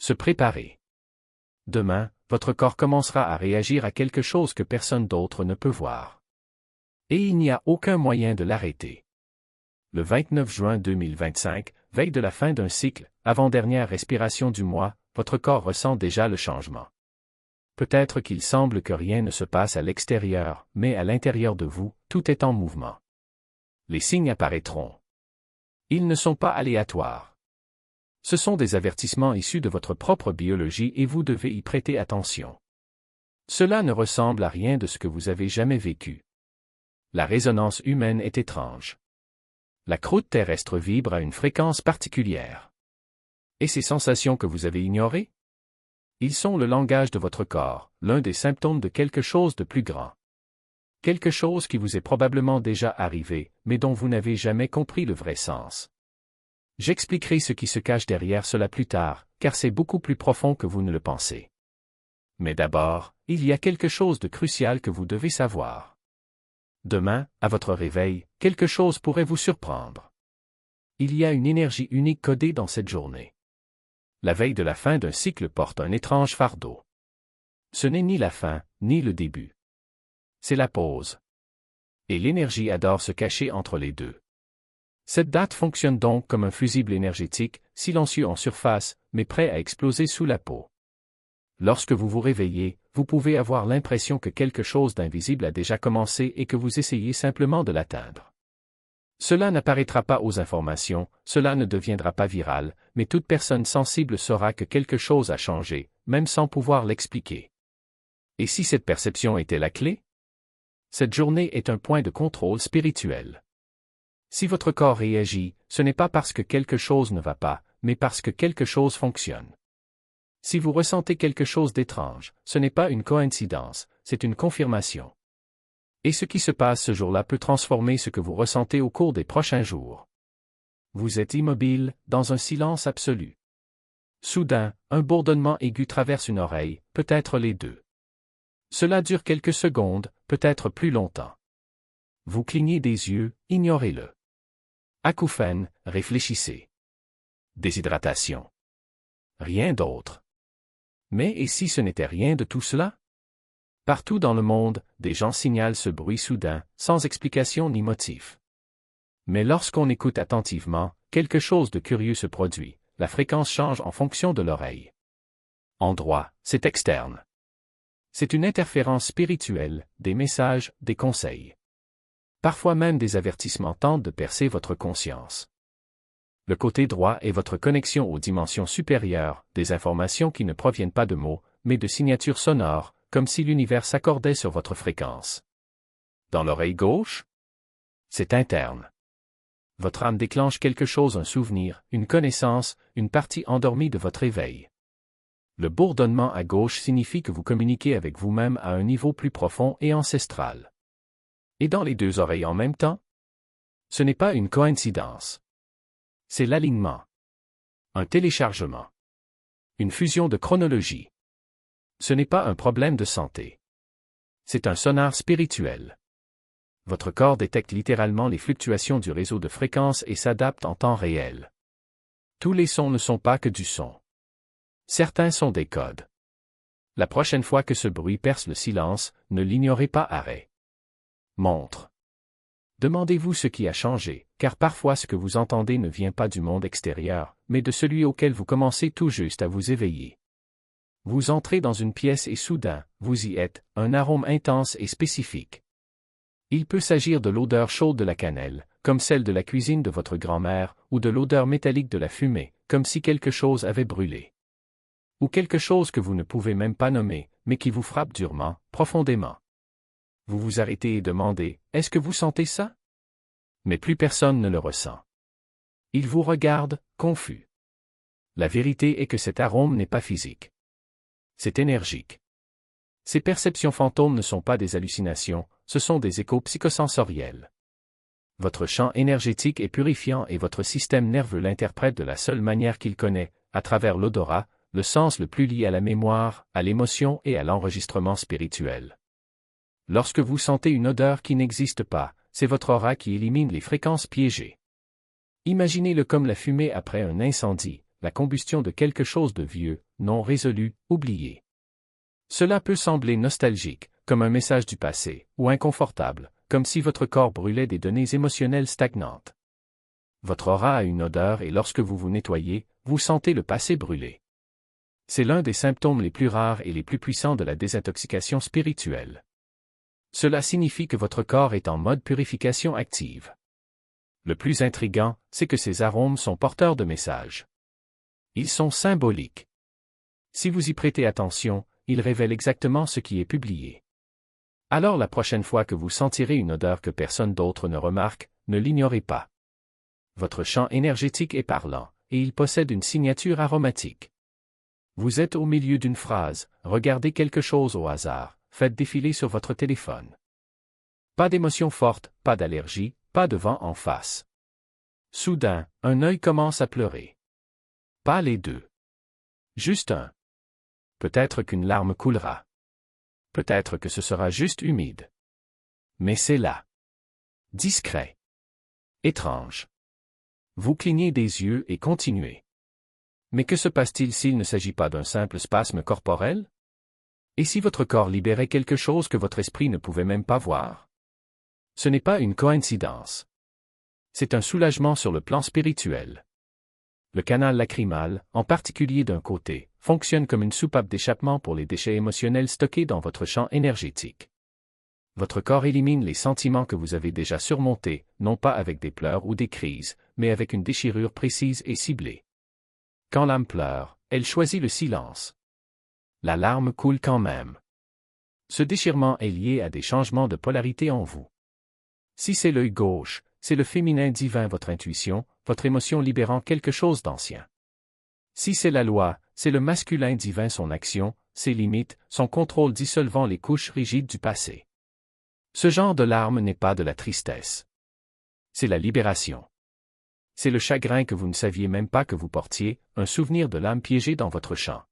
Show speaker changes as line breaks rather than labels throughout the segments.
Se préparer. Demain, votre corps commencera à réagir à quelque chose que personne d'autre ne peut voir. Et il n'y a aucun moyen de l'arrêter. Le 29 juin 2025, veille de la fin d'un cycle, avant-dernière respiration du mois, votre corps ressent déjà le changement. Peut-être qu'il semble que rien ne se passe à l'extérieur, mais à l'intérieur de vous, tout est en mouvement. Les signes apparaîtront. Ils ne sont pas aléatoires. Ce sont des avertissements issus de votre propre biologie et vous devez y prêter attention. Cela ne ressemble à rien de ce que vous avez jamais vécu. La résonance humaine est étrange. La croûte terrestre vibre à une fréquence particulière. Et ces sensations que vous avez ignorées? Ils sont le langage de votre corps, l'un des symptômes de quelque chose de plus grand. Quelque chose qui vous est probablement déjà arrivé, mais dont vous n'avez jamais compris le vrai sens. J'expliquerai ce qui se cache derrière cela plus tard, car c'est beaucoup plus profond que vous ne le pensez. Mais d'abord, il y a quelque chose de crucial que vous devez savoir. Demain, à votre réveil, quelque chose pourrait vous surprendre. Il y a une énergie unique codée dans cette journée. La veille de la fin d'un cycle porte un étrange fardeau. Ce n'est ni la fin, ni le début. C'est la pause. Et l'énergie adore se cacher entre les deux. Cette date fonctionne donc comme un fusible énergétique, silencieux en surface, mais prêt à exploser sous la peau. Lorsque vous vous réveillez, vous pouvez avoir l'impression que quelque chose d'invisible a déjà commencé et que vous essayez simplement de l'atteindre. Cela n'apparaîtra pas aux informations, cela ne deviendra pas viral, mais toute personne sensible saura que quelque chose a changé, même sans pouvoir l'expliquer. Et si cette perception était la clé? Cette journée est un point de contrôle spirituel. Si votre corps réagit, ce n'est pas parce que quelque chose ne va pas, mais parce que quelque chose fonctionne. Si vous ressentez quelque chose d'étrange, ce n'est pas une coïncidence, c'est une confirmation. Et ce qui se passe ce jour-là peut transformer ce que vous ressentez au cours des prochains jours. Vous êtes immobile, dans un silence absolu. Soudain, un bourdonnement aigu traverse une oreille, peut-être les deux. Cela dure quelques secondes, peut-être plus longtemps. Vous clignez des yeux, ignorez-le. Acouphène, réfléchissez. Déshydratation. Rien d'autre. Mais et si ce n'était rien de tout cela? Partout dans le monde, des gens signalent ce bruit soudain, sans explication ni motif. Mais lorsqu'on écoute attentivement, quelque chose de curieux se produit, la fréquence change en fonction de l'oreille. En droit, c'est externe. C'est une interférence spirituelle, des messages, des conseils. Parfois même des avertissements tentent de percer votre conscience. Le côté droit est votre connexion aux dimensions supérieures, des informations qui ne proviennent pas de mots, mais de signatures sonores, comme si l'univers s'accordait sur votre fréquence. Dans l'oreille gauche? C'est interne. Votre âme déclenche quelque chose, un souvenir, une connaissance, une partie endormie de votre éveil. Le bourdonnement à gauche signifie que vous communiquez avec vous-même à un niveau plus profond et ancestral. Et dans les deux oreilles en même temps? Ce n'est pas une coïncidence. C'est l'alignement. Un téléchargement. Une fusion de chronologie. Ce n'est pas un problème de santé. C'est un sonar spirituel. Votre corps détecte littéralement les fluctuations du réseau de fréquences et s'adapte en temps réel. Tous les sons ne sont pas que du son. Certains sont des codes. La prochaine fois que ce bruit perce le silence, ne l'ignorez pas. Arrêt. Montre. Demandez-vous ce qui a changé, car parfois ce que vous entendez ne vient pas du monde extérieur, mais de celui auquel vous commencez tout juste à vous éveiller. Vous entrez dans une pièce et soudain, vous y êtes, un arôme intense et spécifique. Il peut s'agir de l'odeur chaude de la cannelle, comme celle de la cuisine de votre grand-mère, ou de l'odeur métallique de la fumée, comme si quelque chose avait brûlé. Ou quelque chose que vous ne pouvez même pas nommer, mais qui vous frappe durement, profondément. Vous vous arrêtez et demandez, est-ce que vous sentez ça? Mais plus personne ne le ressent. Il vous regarde, confus. La vérité est que cet arôme n'est pas physique. C'est énergique. Ces perceptions fantômes ne sont pas des hallucinations, ce sont des échos psychosensoriels. Votre champ énergétique est purifiant et votre système nerveux l'interprète de la seule manière qu'il connaît, à travers l'odorat, le sens le plus lié à la mémoire, à l'émotion et à l'enregistrement spirituel. Lorsque vous sentez une odeur qui n'existe pas, c'est votre aura qui élimine les fréquences piégées. Imaginez-le comme la fumée après un incendie, la combustion de quelque chose de vieux, non résolu, oublié. Cela peut sembler nostalgique, comme un message du passé, ou inconfortable, comme si votre corps brûlait des données émotionnelles stagnantes. Votre aura a une odeur et lorsque vous vous nettoyez, vous sentez le passé brûler. C'est l'un des symptômes les plus rares et les plus puissants de la désintoxication spirituelle. Cela signifie que votre corps est en mode purification active. Le plus intriguant, c'est que ces arômes sont porteurs de messages. Ils sont symboliques. Si vous y prêtez attention, ils révèlent exactement ce qui est publié. Alors la prochaine fois que vous sentirez une odeur que personne d'autre ne remarque, ne l'ignorez pas. Votre champ énergétique est parlant, et il possède une signature aromatique. Vous êtes au milieu d'une phrase, regardez quelque chose au hasard, faites défiler sur votre téléphone. Pas d'émotion forte, pas d'allergie, pas de vent en face. Soudain, un œil commence à pleurer. Pas les deux. Juste un. Peut-être qu'une larme coulera. Peut-être que ce sera juste humide. Mais c'est là. Discret. Étrange. Vous clignez des yeux et continuez. Mais que se passe-t-il s'il ne s'agit pas d'un simple spasme corporel? Et si votre corps libérait quelque chose que votre esprit ne pouvait même pas voir? Ce n'est pas une coïncidence. C'est un soulagement sur le plan spirituel. Le canal lacrymal, en particulier d'un côté, fonctionne comme une soupape d'échappement pour les déchets émotionnels stockés dans votre champ énergétique. Votre corps élimine les sentiments que vous avez déjà surmontés, non pas avec des pleurs ou des crises, mais avec une déchirure précise et ciblée. Quand l'âme pleure, elle choisit le silence. La larme coule quand même. Ce déchirement est lié à des changements de polarité en vous. Si c'est l'œil gauche, c'est le féminin divin, votre intuition, votre émotion libérant quelque chose d'ancien. Si c'est la loi, c'est le masculin divin, son action, ses limites, son contrôle dissolvant les couches rigides du passé. Ce genre de larmes n'est pas de la tristesse. C'est la libération. C'est le chagrin que vous ne saviez même pas que vous portiez, un souvenir de l'âme piégée dans votre champ.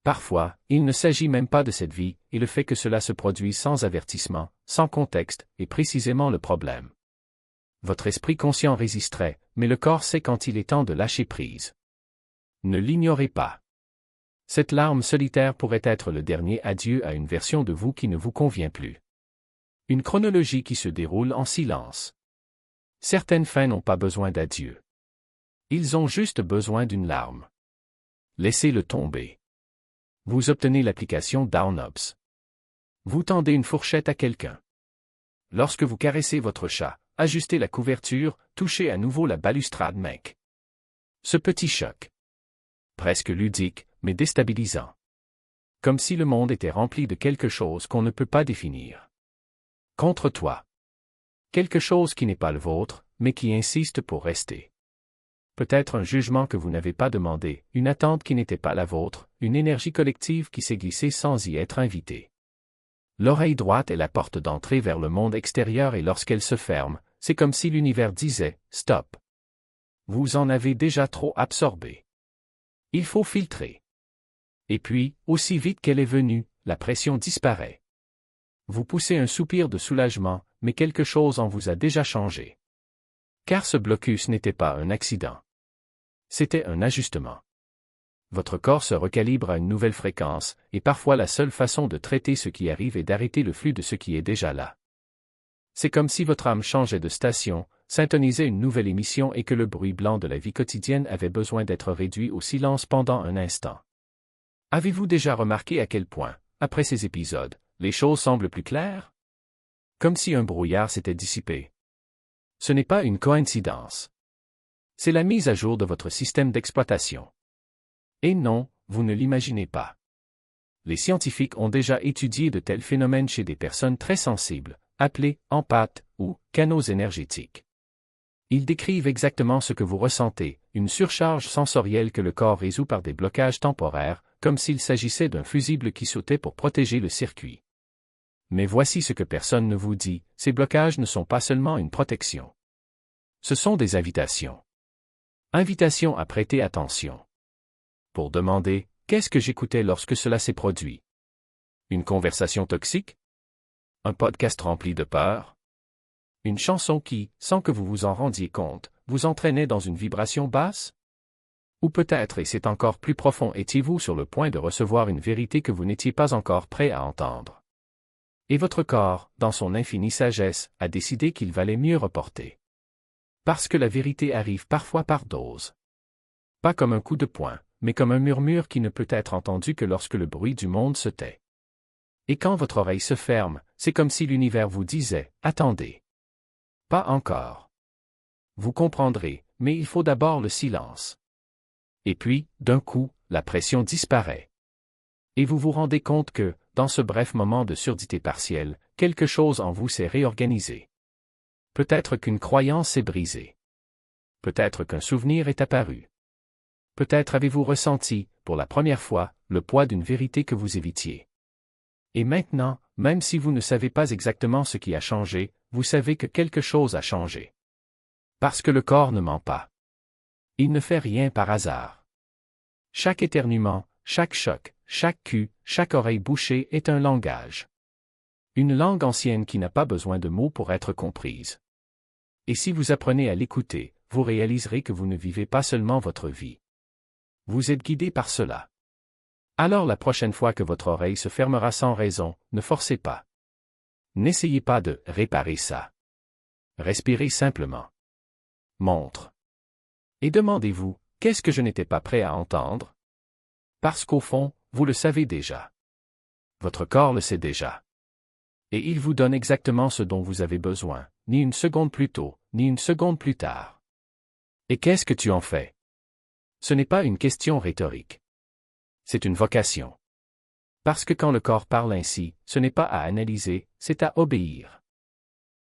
Parfois, il ne s'agit même pas de cette vie, et le fait que cela se produise sans avertissement, sans contexte, est précisément le problème. Votre esprit conscient résisterait, mais le corps sait quand il est temps de lâcher prise. Ne l'ignorez pas. Cette larme solitaire pourrait être le dernier adieu à une version de vous qui ne vous convient plus. Une chronologie qui se déroule en silence. Certaines fins n'ont pas besoin d'adieu. Ils ont juste besoin d'une larme. Laissez-le tomber. Vous obtenez l'application Downops. Vous tendez une fourchette à quelqu'un. Lorsque vous caressez votre chat, ajustez la couverture, touchez à nouveau la balustrade mec. Ce petit choc. Presque ludique, mais déstabilisant. Comme si le monde était rempli de quelque chose qu'on ne peut pas définir. Contre toi. Quelque chose qui n'est pas le vôtre, mais qui insiste pour rester. Peut-être un jugement que vous n'avez pas demandé, une attente qui n'était pas la vôtre, une énergie collective qui s'est glissée sans y être invitée. L'oreille droite est la porte d'entrée vers le monde extérieur et lorsqu'elle se ferme, c'est comme si l'univers disait « Stop ». Vous en avez déjà trop absorbé. Il faut filtrer. Et puis, aussi vite qu'elle est venue, la pression disparaît. Vous poussez un soupir de soulagement, mais quelque chose en vous a déjà changé. Car ce blocus n'était pas un accident. C'était un ajustement. Votre corps se recalibre à une nouvelle fréquence, et parfois la seule façon de traiter ce qui arrive est d'arrêter le flux de ce qui est déjà là. C'est comme si votre âme changeait de station, syntonisait une nouvelle émission et que le bruit blanc de la vie quotidienne avait besoin d'être réduit au silence pendant un instant. Avez-vous déjà remarqué à quel point, après ces épisodes, les choses semblent plus claires? Comme si un brouillard s'était dissipé. Ce n'est pas une coïncidence. C'est la mise à jour de votre système d'exploitation. Et non, vous ne l'imaginez pas. Les scientifiques ont déjà étudié de tels phénomènes chez des personnes très sensibles, appelées empathes ou canaux énergétiques. Ils décrivent exactement ce que vous ressentez, une surcharge sensorielle que le corps résout par des blocages temporaires, comme s'il s'agissait d'un fusible qui sautait pour protéger le circuit. Mais voici ce que personne ne vous dit, ces blocages ne sont pas seulement une protection. Ce sont des invitations. Invitations à prêter attention. Pour demander, qu'est-ce que j'écoutais lorsque cela s'est produit? Une conversation toxique? Un podcast rempli de peur? Une chanson qui, sans que vous vous en rendiez compte, vous entraînait dans une vibration basse? Ou peut-être, et c'est encore plus profond, étiez-vous sur le point de recevoir une vérité que vous n'étiez pas encore prêt à entendre. Et votre corps, dans son infinie sagesse, a décidé qu'il valait mieux reporter. Parce que la vérité arrive parfois par dose. Pas comme un coup de poing, mais comme un murmure qui ne peut être entendu que lorsque le bruit du monde se tait. Et quand votre oreille se ferme, c'est comme si l'univers vous disait « Attendez. Pas encore. Vous comprendrez, mais il faut d'abord le silence. » Et puis, d'un coup, la pression disparaît. Et vous vous rendez compte que, dans ce bref moment de surdité partielle, quelque chose en vous s'est réorganisé. Peut-être qu'une croyance s'est brisée. Peut-être qu'un souvenir est apparu. Peut-être avez-vous ressenti, pour la première fois, le poids d'une vérité que vous évitiez. Et maintenant, même si vous ne savez pas exactement ce qui a changé, vous savez que quelque chose a changé. Parce que le corps ne ment pas. Il ne fait rien par hasard. Chaque éternuement, chaque choc, chaque cul, chaque oreille bouchée est un langage. Une langue ancienne qui n'a pas besoin de mots pour être comprise. Et si vous apprenez à l'écouter, vous réaliserez que vous ne vivez pas seulement votre vie. Vous êtes guidé par cela. Alors la prochaine fois que votre oreille se fermera sans raison, ne forcez pas. N'essayez pas de réparer ça. Respirez simplement. Montre. Et demandez-vous, qu'est-ce que je n'étais pas prêt à entendre? Parce qu'au fond, vous le savez déjà. Votre corps le sait déjà. Et il vous donne exactement ce dont vous avez besoin, ni une seconde plus tôt, ni une seconde plus tard. Et qu'est-ce que tu en fais? Ce n'est pas une question rhétorique. C'est une vocation. Parce que quand le corps parle ainsi, ce n'est pas à analyser, c'est à obéir.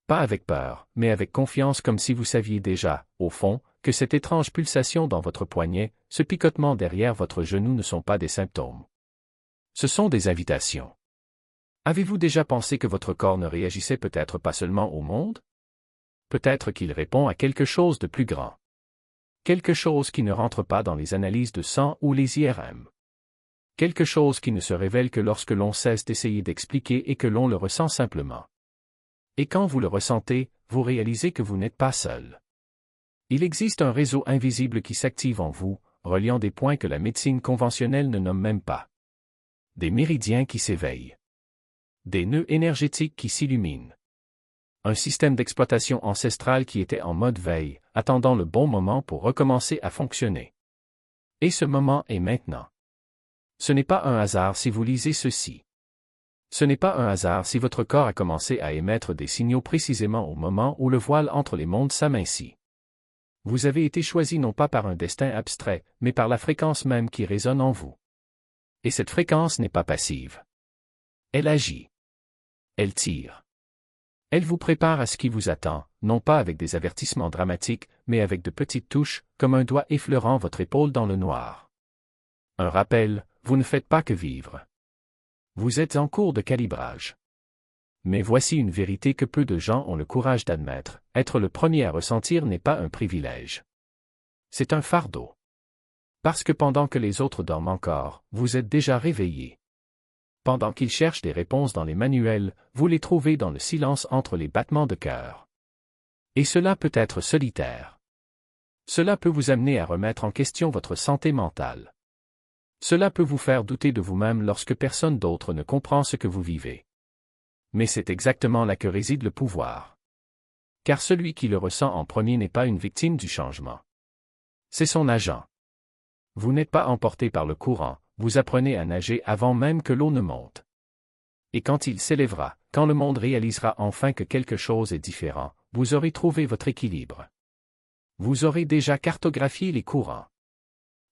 Pas avec peur, mais avec confiance comme si vous saviez déjà, au fond, que cette étrange pulsation dans votre poignet, ce picotement derrière votre genou ne sont pas des symptômes. Ce sont des invitations. Avez-vous déjà pensé que votre corps ne réagissait peut-être pas seulement au monde? Peut-être qu'il répond à quelque chose de plus grand. Quelque chose qui ne rentre pas dans les analyses de sang ou les IRM. Quelque chose qui ne se révèle que lorsque l'on cesse d'essayer d'expliquer et que l'on le ressent simplement. Et quand vous le ressentez, vous réalisez que vous n'êtes pas seul. Il existe un réseau invisible qui s'active en vous, reliant des points que la médecine conventionnelle ne nomme même pas. Des méridiens qui s'éveillent. Des nœuds énergétiques qui s'illuminent. Un système d'exploitation ancestrale qui était en mode veille, attendant le bon moment pour recommencer à fonctionner. Et ce moment est maintenant. Ce n'est pas un hasard si vous lisez ceci. Ce n'est pas un hasard si votre corps a commencé à émettre des signaux précisément au moment où le voile entre les mondes s'amincit. Vous avez été choisi non pas par un destin abstrait, mais par la fréquence même qui résonne en vous. Et cette fréquence n'est pas passive. Elle agit. Elle tire. Elle vous prépare à ce qui vous attend, non pas avec des avertissements dramatiques, mais avec de petites touches, comme un doigt effleurant votre épaule dans le noir. Un rappel, vous ne faites pas que vivre. Vous êtes en cours de calibrage. Mais voici une vérité que peu de gens ont le courage d'admettre, être le premier à ressentir n'est pas un privilège. C'est un fardeau. Parce que pendant que les autres dorment encore, vous êtes déjà réveillé. Pendant qu'ils cherchent des réponses dans les manuels, vous les trouvez dans le silence entre les battements de cœur. Et cela peut être solitaire. Cela peut vous amener à remettre en question votre santé mentale. Cela peut vous faire douter de vous-même lorsque personne d'autre ne comprend ce que vous vivez. Mais c'est exactement là que réside le pouvoir. Car celui qui le ressent en premier n'est pas une victime du changement. C'est son agent. Vous n'êtes pas emporté par le courant, vous apprenez à nager avant même que l'eau ne monte. Et quand il s'élèvera, quand le monde réalisera enfin que quelque chose est différent, vous aurez trouvé votre équilibre. Vous aurez déjà cartographié les courants.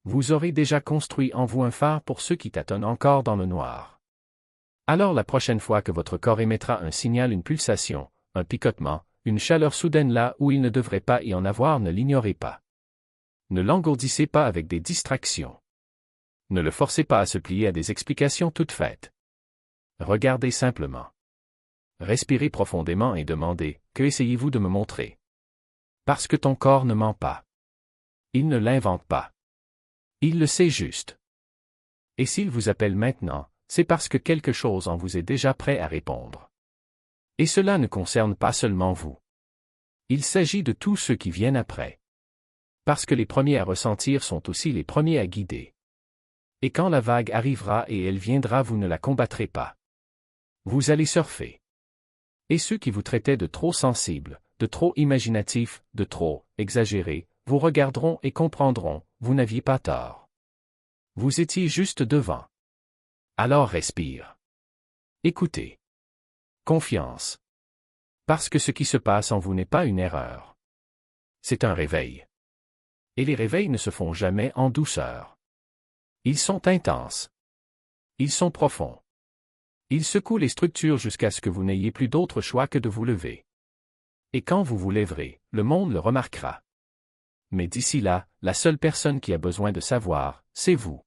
Vous aurez déjà construit en vous un phare pour ceux qui tâtonnent encore dans le noir. Alors la prochaine fois que votre corps émettra un signal, une pulsation, un picotement, une chaleur soudaine là où il ne devrait pas y en avoir, ne l'ignorez pas. Ne l'engourdissez pas avec des distractions. Ne le forcez pas à se plier à des explications toutes faites. Regardez simplement. Respirez profondément et demandez, que essayez-vous de me montrer? Parce que ton corps ne ment pas. Il ne l'invente pas. Il le sait juste. Et s'il vous appelle maintenant, c'est parce que quelque chose en vous est déjà prêt à répondre. Et cela ne concerne pas seulement vous. Il s'agit de tous ceux qui viennent après. Parce que les premiers à ressentir sont aussi les premiers à guider. Et quand la vague arrivera et elle viendra, vous ne la combattrez pas. Vous allez surfer. Et ceux qui vous traitaient de trop sensible, de trop imaginatif, de trop exagéré, vous regarderont et comprendront, vous n'aviez pas tort. Vous étiez juste devant. Alors respire. Écoutez. Confiance. Parce que ce qui se passe en vous n'est pas une erreur. C'est un réveil. Et les réveils ne se font jamais en douceur. Ils sont intenses. Ils sont profonds. Ils secouent les structures jusqu'à ce que vous n'ayez plus d'autre choix que de vous lever. Et quand vous vous lèverez, le monde le remarquera. Mais d'ici là, la seule personne qui a besoin de savoir, c'est vous.